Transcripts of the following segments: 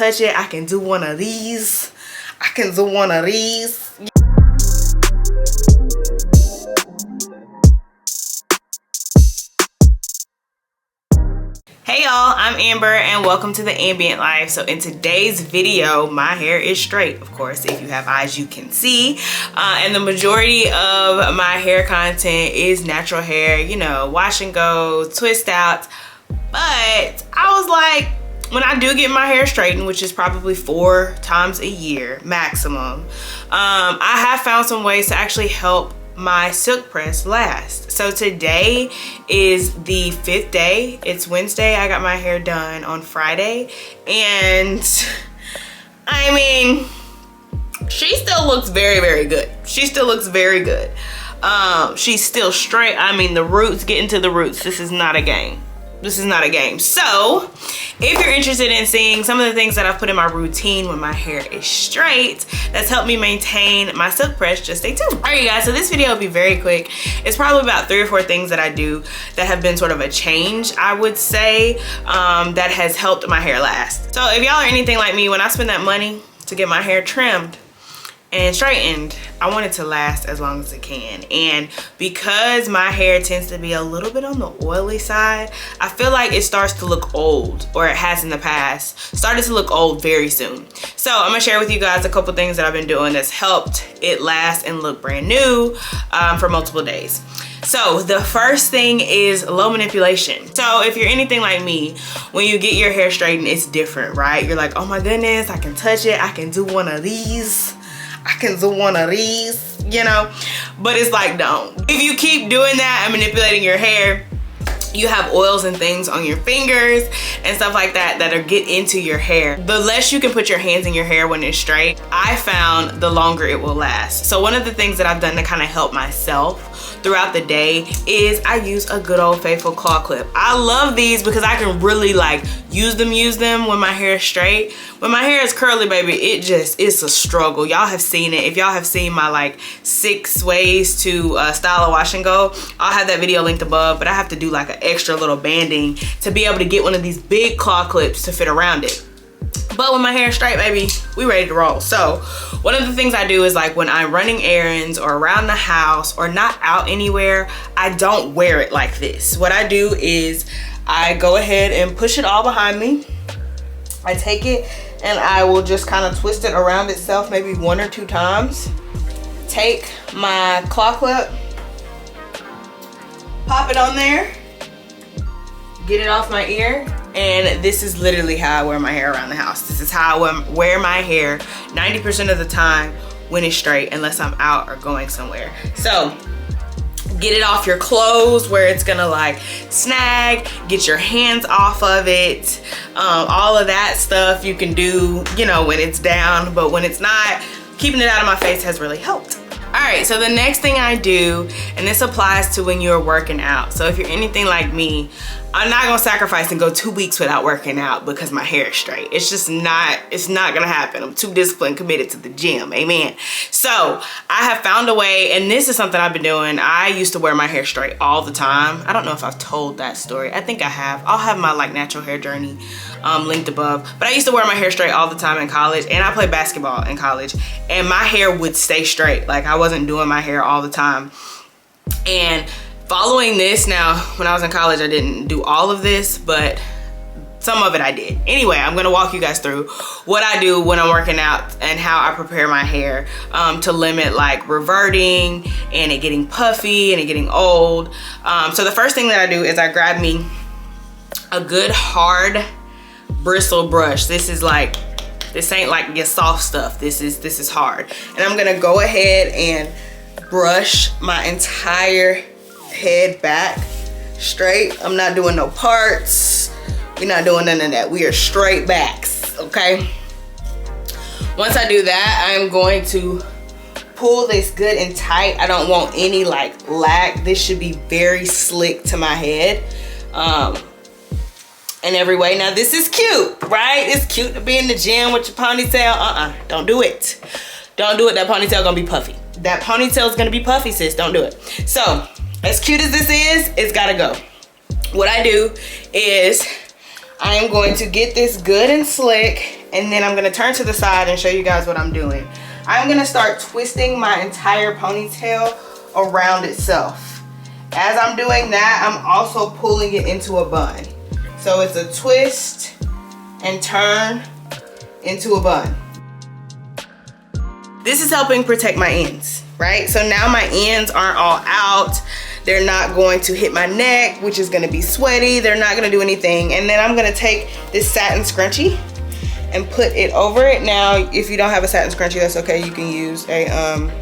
touch it, I can do one of these. I can do one of these. Hey y'all, I'm Amber and welcome to The Ambient Life. So in today's video, my hair is straight. Of course, if you have eyes, you can see. And the majority of my hair content is natural hair, you know, wash and go, twist outs. But I was like, when I do get my hair straightened, which is probably 4 times a year maximum, I have found some ways to actually help my silk press last. So today is the 5th day. It's Wednesday. I got my hair done on Friday, and I mean, she still looks very, very good. She still looks very good. She's still straight. I mean, the roots, getting to the roots. This is not a game. This is not a game. So if you're interested in seeing some of the things that I've put in my routine when my hair is straight that's helped me maintain my silk press, just stay tuned. All right, you guys, so this video will be very quick. It's probably about 3 or 4 things that I do that have been sort of a change, I would say, that has helped my hair last. So if y'all are anything like me, when I spend that money to get my hair trimmed and straightened, I want it to last as long as it can. And because my hair tends to be a little bit on the oily side, I feel like it starts to look old, or it has in the past started to look old very soon. So I'm gonna share with you guys a couple things that I've been doing that's helped it last and look brand new for multiple days. So the first thing is low manipulation. So if you're anything like me, when you get your hair straightened, it's different, right? You're like, oh my goodness, I can touch it, I can do one of these, I can do one of these, you know? But it's like, don't. If you keep doing that and manipulating your hair, you have oils and things on your fingers and stuff like that that are get into your hair. The less you can put your hands in your hair when it's straight, I found the longer it will last. So one of the things that I've done to kind of help myself throughout the day is I use a good old faithful claw clip. I love these because I can really like use them when my hair is straight. When my hair is curly, baby, it's a struggle. Y'all have seen it. If y'all have seen my like 6 ways to style a wash and go, I'll have that video linked above, but I have to do like an extra little banding to be able to get one of these big claw clips to fit around it. But when my hair is straight, baby, we ready to roll. So one of the things I do is like when I'm running errands or around the house or not out anywhere, I don't wear it like this. What I do is I go ahead and push it all behind me. I take it and I will just kind of twist it around itself maybe 1 or 2 times. Take my claw clip, pop it on there, get it off my ear, and this is literally how I wear my hair around the house. This is how I wear my hair 90% of the time when it's straight, unless I'm out or going somewhere. So get it off your clothes where it's gonna like snag, get your hands off of it. All of that stuff you can do, you know, when it's down, but when it's not, keeping it out of my face has really helped. All right, so the next thing I do, and this applies to when you're working out. So if you're anything like me, I'm not gonna sacrifice and go 2 weeks without working out because my hair is straight. It's just not, it's not gonna happen. I'm too disciplined, committed to the gym, amen. So I have found a way, and this is something I've been doing. I used to wear my hair straight all the time. I don't know if I've told that story. I think I have. I'll have my like natural hair journey linked above. But I used to wear my hair straight all the time in college, and I played basketball in college, and my hair would stay straight. Like I wasn't doing my hair all the time. And following this, now when I was in college I didn't do all of this, but some of it I did. Anyway, I'm gonna walk you guys through what I do when I'm working out and how I prepare my hair to limit like reverting and it getting puffy and it getting old. So the first thing that I do is I grab me a good hard bristle brush. This ain't like your soft stuff. This is hard. And I'm gonna go ahead and brush my entire head back straight. I'm not doing no parts. We're not doing none of that. We are straight backs, okay? Once I do that, I'm going to pull this good and tight. I don't want any like lag. This should be very slick to my head in every way. Now this is cute, right? It's cute to be in the gym with your ponytail. Don't do it. Don't do it. That ponytail gonna be puffy. That ponytail's gonna be puffy, sis. Don't do it. So as cute as this is, it's gotta go. What I do is I am going to get this good and slick and then I'm gonna turn to the side and show you guys what I'm doing. I'm gonna start twisting my entire ponytail around itself. As I'm doing that, I'm also pulling it into a bun. So it's a twist and turn into a bun. This is helping protect my ends, right? So now my ends aren't all out. They're not going to hit my neck, which is gonna be sweaty. They're not gonna do anything. And then I'm gonna take this satin scrunchie and put it over it. Now, if you don't have a satin scrunchie, that's okay. You can use a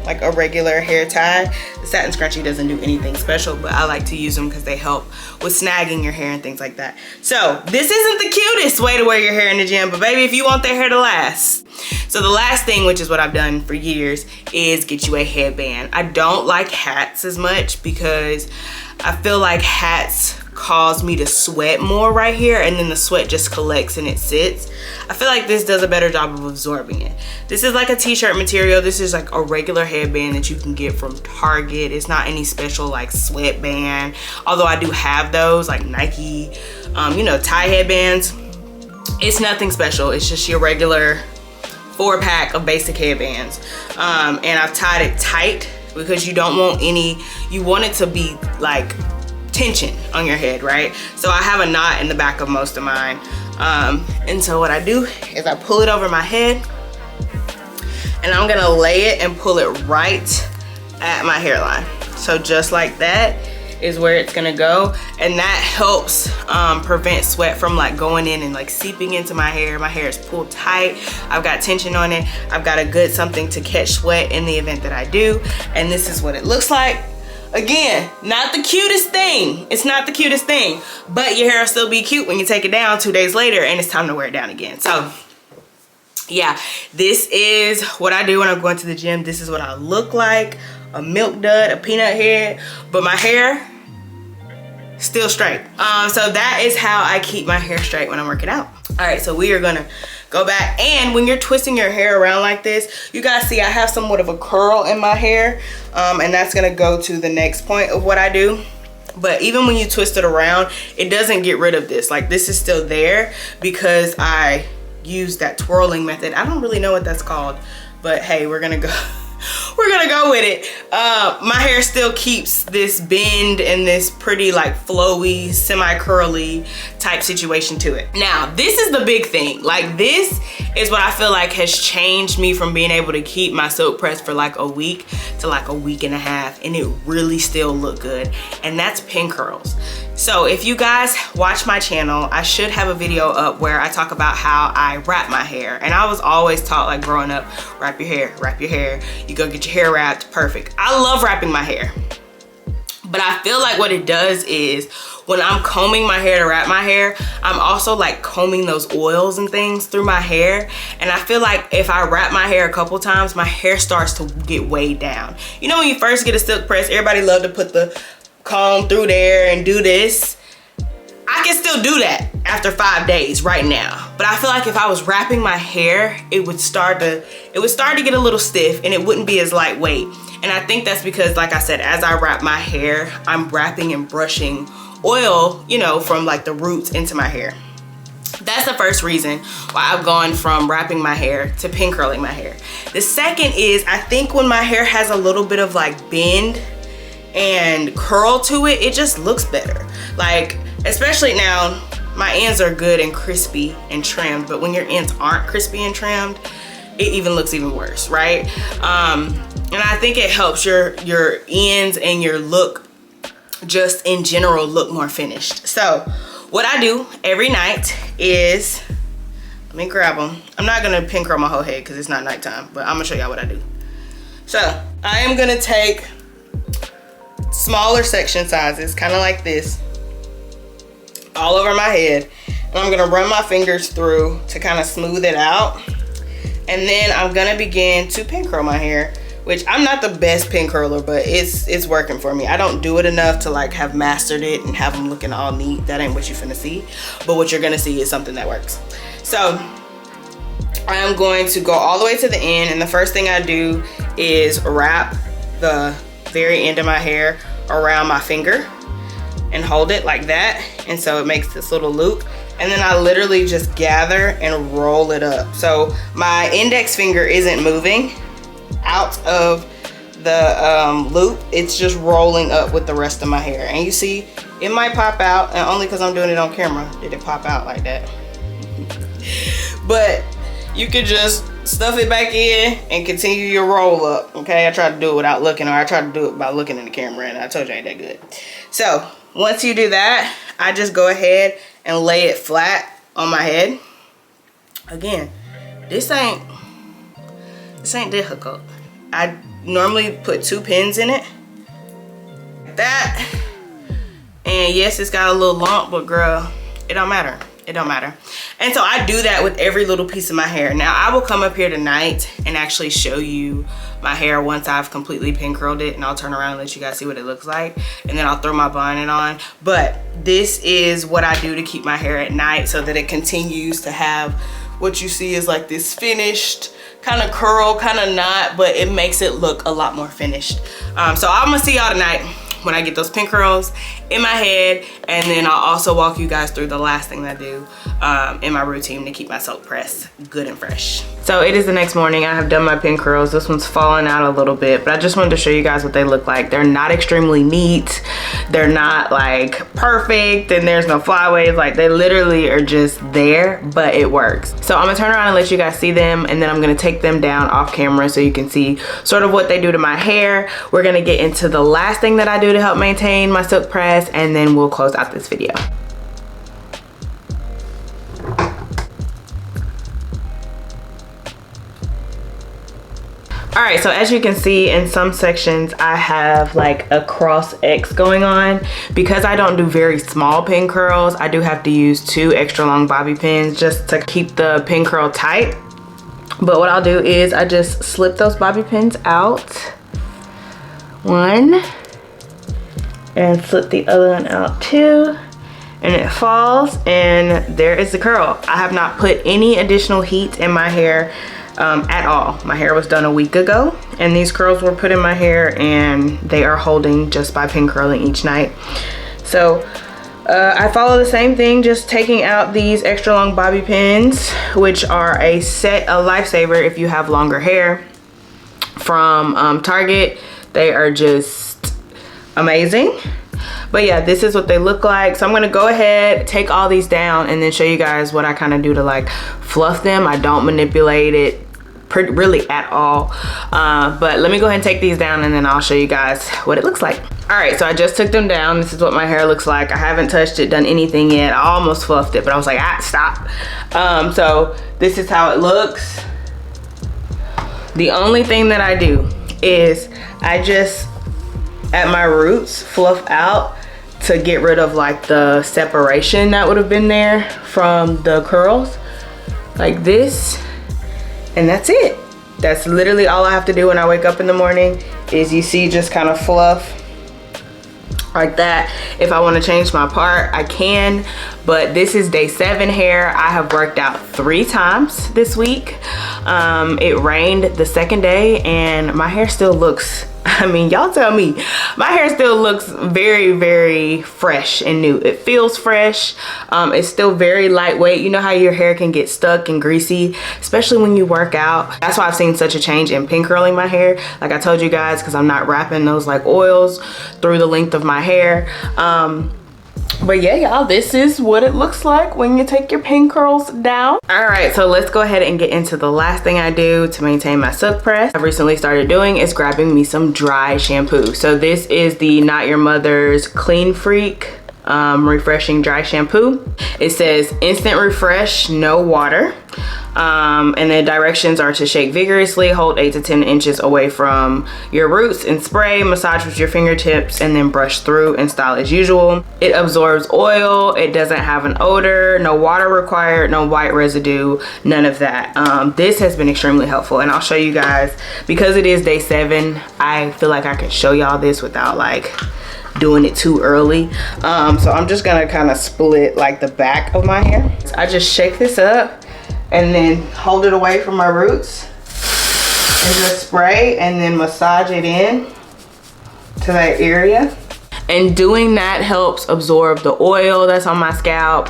like a regular hair tie. The satin scrunchie doesn't do anything special, but I like to use them because they help with snagging your hair and things like that. So this isn't the cutest way to wear your hair in the gym, but baby, if you want that hair to last. So the last thing, which is what I've done for years, is get you a headband. I don't like hats as much because I feel like hats cause me to sweat more right here, and then the sweat just collects and it sits. I feel like this does a better job of absorbing it. This is like a t-shirt material. This is like a regular headband that you can get from Target. It's not any special like sweatband, although I do have those like Nike, you know, tie headbands. It's nothing special. It's just your regular 4-pack of basic headbands. And I've tied it tight because you don't want any, you want it to be like tension on your head, right? So I have a knot in the back of most of mine. And so what I do is I pull it over my head, and I'm gonna lay it and pull it right at my hairline. So just like that is where it's gonna go, and that helps prevent sweat from like going in and like seeping into my hair. My hair is pulled tight. I've got tension on it. I've got a good something to catch sweat in the event that I do, and this is what it looks like. Again, not the cutest thing. It's not the cutest thing, but your hair will still be cute when you take it down 2 days later and it's time to wear it down again. So yeah, this is what I do when I'm going to the gym. This is what I look like, a milk dud, a peanut head, but my hair still straight. So that is how I keep my hair straight when I'm working out. All right, so we are gonna go back, and when you're twisting your hair around like this, you guys see I have somewhat of a curl in my hair, and that's gonna go to the next point of what I do. But even when you twist it around, it doesn't get rid of this. Like, this is still there because I use that twirling method. I don't really know what that's called, but hey, we're gonna go with it. My hair still keeps this bend and this pretty like flowy, semi-curly type situation to it. Now, this is the big thing. Like, this is what I feel like has changed me from being able to keep my silk press for like a week to like a week and a half, and it really still look good, and that's pin curls. So if you guys watch my channel, I should have a video up where I talk about how I wrap my hair. And I was always taught, like growing up, wrap your hair. You go get your hair wrapped, perfect. I love wrapping my hair. But I feel like what it does is when I'm combing my hair to wrap my hair, I'm also like combing those oils and things through my hair. And I feel like if I wrap my hair a couple times, my hair starts to get weighed down. You know, when you first get a silk press, everybody love to put the comb through there and do this. I can still do that after 5 days right now. But I feel like if I was wrapping my hair, it would start to get a little stiff and it wouldn't be as lightweight. And I think that's because, like I said, as I wrap my hair, I'm wrapping and brushing oil, you know, from like the roots into my hair. That's the first reason why I've gone from wrapping my hair to pin curling my hair. The second is, I think when my hair has a little bit of like bend and curl to it, it just looks better. Like, especially now, my ends are good and crispy and trimmed, but when your ends aren't crispy and trimmed, it even looks even worse, right? And I think it helps your ends and your look just in general look more finished. So what I do every night is, let me grab them. I'm not gonna pin curl my whole head because it's not nighttime, but I'm gonna show y'all what I do. So I am gonna take smaller section sizes, kind of like this, all over my head, and I'm gonna run my fingers through to kind of smooth it out. And then I'm gonna begin to pin curl my hair, which I'm not the best pin curler, but it's working for me. I don't do it enough to like have mastered it and have them looking all neat. That ain't what you're finna see, but what you're gonna see is something that works. So I am going to go all the way to the end, and the first thing I do is wrap the very end of my hair around my finger and hold it like that, and so it makes this little loop. and then I literally just gather and roll it up. So my index finger isn't moving out of the loop, it's just rolling up with the rest of my hair. And you see, it might pop out, and only because I'm doing it on camera did it pop out like that. But you can just stuff it back in and continue your roll up, okay? I tried to do it without looking, or I tried to do it by looking in the camera, and I told you I ain't that good. So once you do that, I just go ahead and lay it flat on my head. Again, this ain't difficult. I normally put 2 pins in it, like that. And yes, it's got a little lump, but girl, it don't matter. It don't matter. And so I do that with every little piece of my hair. Now I will come up here tonight and actually show you my hair once I've completely pin curled it, and I'll turn around and let you guys see what it looks like, and then I'll throw my bonnet on. But this is what I do to keep my hair at night so that it continues to have what you see is like this finished kind of curl, kind of knot, but it makes it look a lot more finished. So I'm gonna see y'all tonight when I get those pin curls in my head, and then I'll also walk you guys through the last thing that I do in my routine to keep my silk press good and fresh. So it is the next morning. I have done my pin curls. This one's fallen out a little bit, but I just wanted to show you guys what they look like. They're not extremely neat. They're not like perfect, and there's no flyaways. Like, they literally are just there, but it works. So I'm gonna turn around and let you guys see them, and then I'm gonna take them down off camera so you can see sort of what they do to my hair. We're gonna get into the last thing that I do to help maintain my silk press, and then we'll close out this video. All right, so as you can see in some sections, I have like a cross X going on. Because I don't do very small pin curls, I do have to use 2 extra long bobby pins just to keep the pin curl tight. But what I'll do is I just slip those bobby pins out, one, and slip the other one out too, and it falls, and there is the curl. I have not put any additional heat in my hair at all. My hair was done a week ago, and these curls were put in my hair, and they are holding just by pin curling each night. So I follow the same thing, just taking out these extra long bobby pins, which are a lifesaver if you have longer hair, from Target. They are just amazing. But yeah, this is what they look like. So I'm gonna go ahead, take all these down, and then show you guys what I kind of do to like fluff them. I don't manipulate it really at all. But let me go ahead and take these down, and then I'll show you guys what it looks like. All right, so I just took them down. This is what my hair looks like. I haven't touched it, done anything yet. I almost fluffed it, but I was like, stop. So this is how it looks. The only thing that I do is I just, at my roots, fluff out to get rid of like the separation that would have been there from the curls, like this, and that's it. That's literally all I have to do when I wake up in the morning, is you see just kind of fluff like that. If I want to change my part, I can, but this is day 7 hair. I have worked out 3 times this week. It rained the second day, and my hair still looks, I mean, y'all tell me, my hair still looks very, very fresh and new. It feels fresh. It's still very lightweight. You know how your hair can get stuck and greasy, especially when you work out. That's why I've seen such a change in pin curling my hair, like I told you guys, because I'm not wrapping those like oils through the length of my hair. But yeah, y'all, this is what it looks like when you take your pin curls down. All right, so let's go ahead and get into the last thing I do to maintain my silk press. I've recently started doing is grabbing me some dry shampoo. So this is the Not Your Mother's Clean Freak refreshing dry shampoo. It says instant refresh, no water. And the directions are to shake vigorously, hold 8 to 10 inches away from your roots, and spray, massage with your fingertips, and then brush through and style as usual. It absorbs oil, it doesn't have an odor, no water required, no white residue, none of that. This has been extremely helpful, and I'll show you guys, because it is day 7, I feel like I can show y'all this without like doing it too early. So I'm just gonna kind of split like the back of my hair. So I just shake this up and then hold it away from my roots and just spray and then massage it in to that area. And doing that helps absorb the oil that's on my scalp.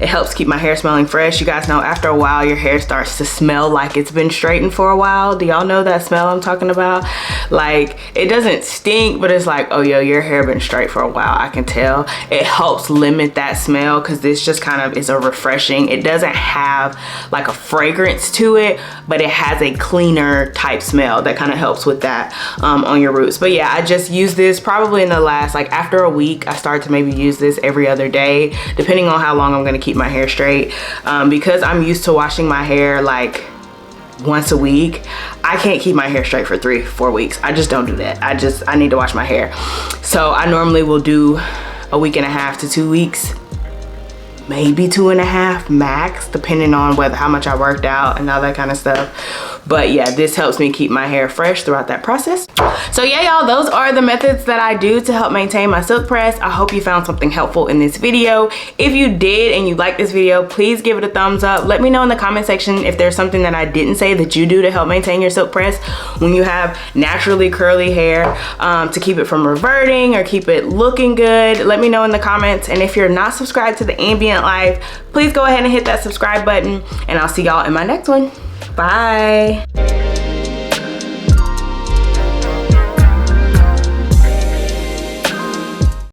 It helps keep my hair smelling fresh. You guys know after a while your hair starts to smell like it's been straightened for a while. Do y'all know that smell I'm talking about? Like, it doesn't stink, but it's like, oh yo, your hair been straight for a while. I can tell. It helps limit that smell because this just kind of is a refreshing. It doesn't have like a fragrance to it, but it has a cleaner type smell that kind of helps with that on your roots. But yeah, I just use this probably in the last, like after a week, I start to maybe use this every other day, depending on how long I'm gonna keep my hair straight. Because I'm used to washing my hair like once a week, I can't keep my hair straight for 3-4 weeks. I just don't do that. I need to wash my hair. So I normally will do a week and a half to 2 weeks, maybe 2.5 max, depending on how much I worked out and all that kind of stuff. But yeah, this helps me keep my hair fresh throughout that process. So yeah, y'all, those are the methods that I do to help maintain my silk press. I hope you found something helpful in this video. If you did and you like this video, please give it a thumbs up. Let me know in the comment section if there's something that I didn't say that you do to help maintain your silk press when you have naturally curly hair, to keep it from reverting or keep it looking good. Let me know in the comments. And if you're not subscribed to The Ambient Life, please go ahead and hit that subscribe button, and I'll see y'all in my next one. Bye.